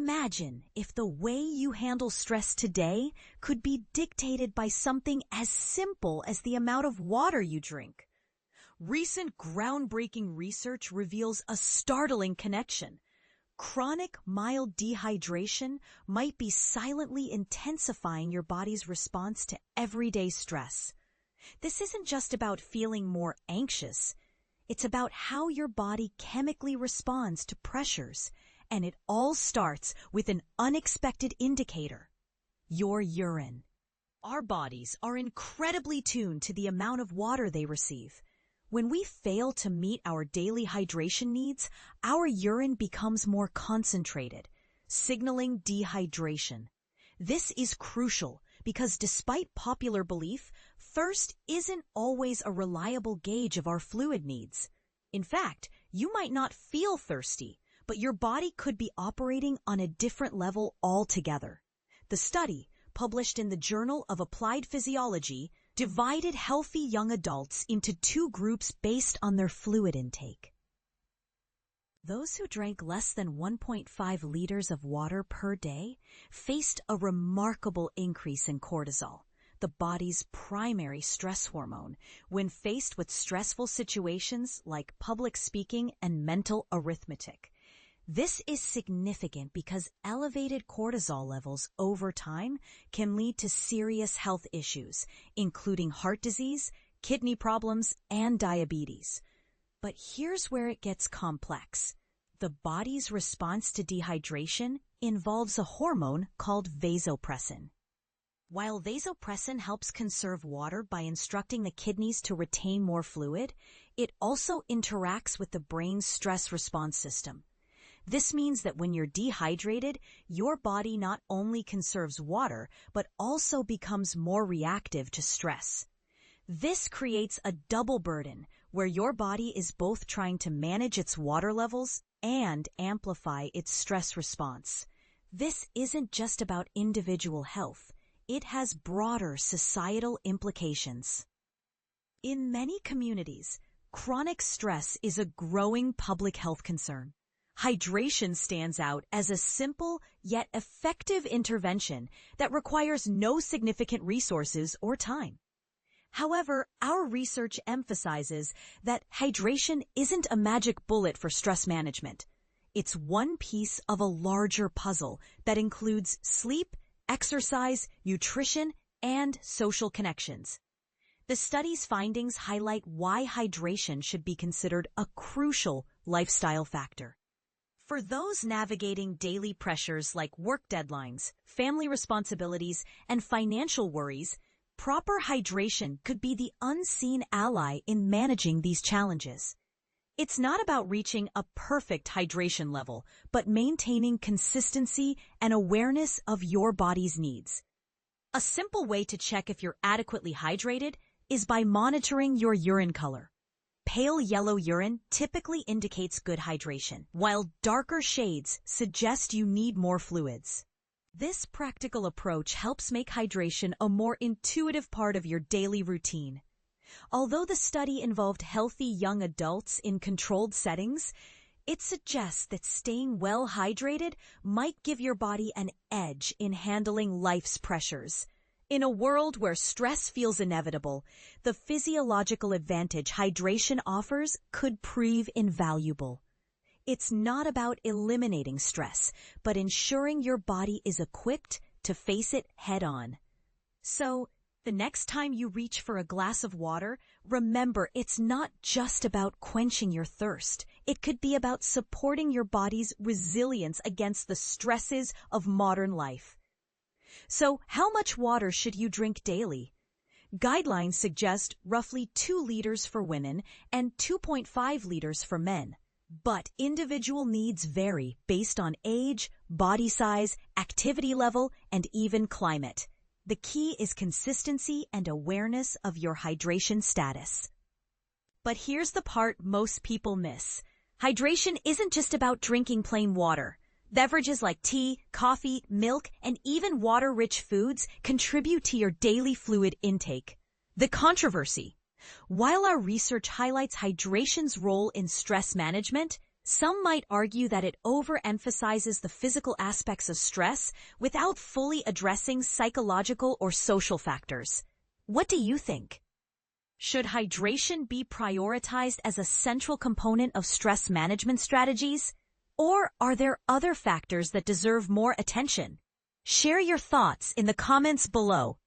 Imagine if the way you handle stress today could be dictated by something as simple as the amount of water you drink. Recent groundbreaking research reveals a startling connection. Chronic mild dehydration might be silently intensifying your body's response to everyday stress. This isn't just about feeling more anxious. It's about how your body chemically responds to pressures, and it all starts with an unexpected indicator: your urine. Our bodies are incredibly tuned to the amount of water they receive. When we fail to meet our daily hydration needs, our urine becomes more concentrated, signaling dehydration. This is crucial because despite popular belief, thirst isn't always a reliable gauge of our fluid needs. In fact, you might not feel thirsty, but your body could be operating on a different level altogether. The study, published in the Journal of Applied Physiology, divided healthy young adults into two groups based on their fluid intake. Those who drank less than 1.5 liters of water per day faced a remarkable increase in cortisol, the body's primary stress hormone, when faced with stressful situations like public speaking and mental arithmetic. This is significant because elevated cortisol levels over time can lead to serious health issues, including heart disease, kidney problems, and diabetes. But here's where it gets complex. The body's response to dehydration involves a hormone called vasopressin. While vasopressin helps conserve water by instructing the kidneys to retain more fluid, it also interacts with the brain's stress response system. This means that when you're dehydrated, your body not only conserves water, but also becomes more reactive to stress. This creates a double burden where your body is both trying to manage its water levels and amplify its stress response. This isn't just about individual health. It has broader societal implications. In many communities, chronic stress is a growing public health concern. Hydration stands out as a simple yet effective intervention that requires no significant resources or time. However, our research emphasizes that hydration isn't a magic bullet for stress management. It's one piece of a larger puzzle that includes sleep, exercise, nutrition, and social connections. The study's findings highlight why hydration should be considered a crucial lifestyle factor. For those navigating daily pressures like work deadlines, family responsibilities, and financial worries, proper hydration could be the unseen ally in managing these challenges. It's not about reaching a perfect hydration level, but maintaining consistency and awareness of your body's needs. A simple way to check if you're adequately hydrated is by monitoring your urine color. Pale yellow urine typically indicates good hydration, while darker shades suggest you need more fluids. This practical approach helps make hydration a more intuitive part of your daily routine. Although the study involved healthy young adults in controlled settings, it suggests that staying well hydrated might give your body an edge in handling life's pressures. In a world where stress feels inevitable, the physiological advantage hydration offers could prove invaluable. It's not about eliminating stress, but ensuring your body is equipped to face it head-on. So, the next time you reach for a glass of water, remember it's not just about quenching your thirst. It could be about supporting your body's resilience against the stresses of modern life. So, how much water should you drink daily? Guidelines suggest roughly 2 liters for women and 2.5 liters for men. But individual needs vary based on age, body size, activity level, and even climate. The key is consistency and awareness of your hydration status. But here's the part most people miss. Hydration isn't just about drinking plain water. Beverages like tea, coffee, milk, and even water-rich foods contribute to your daily fluid intake. The controversy. While our research highlights hydration's role in stress management, Some might argue that it overemphasizes the physical aspects of stress without fully addressing psychological or social factors. What do you think? Should hydration be prioritized as a central component of stress management strategies? Or are there other factors that deserve more attention? Share your thoughts in the comments below.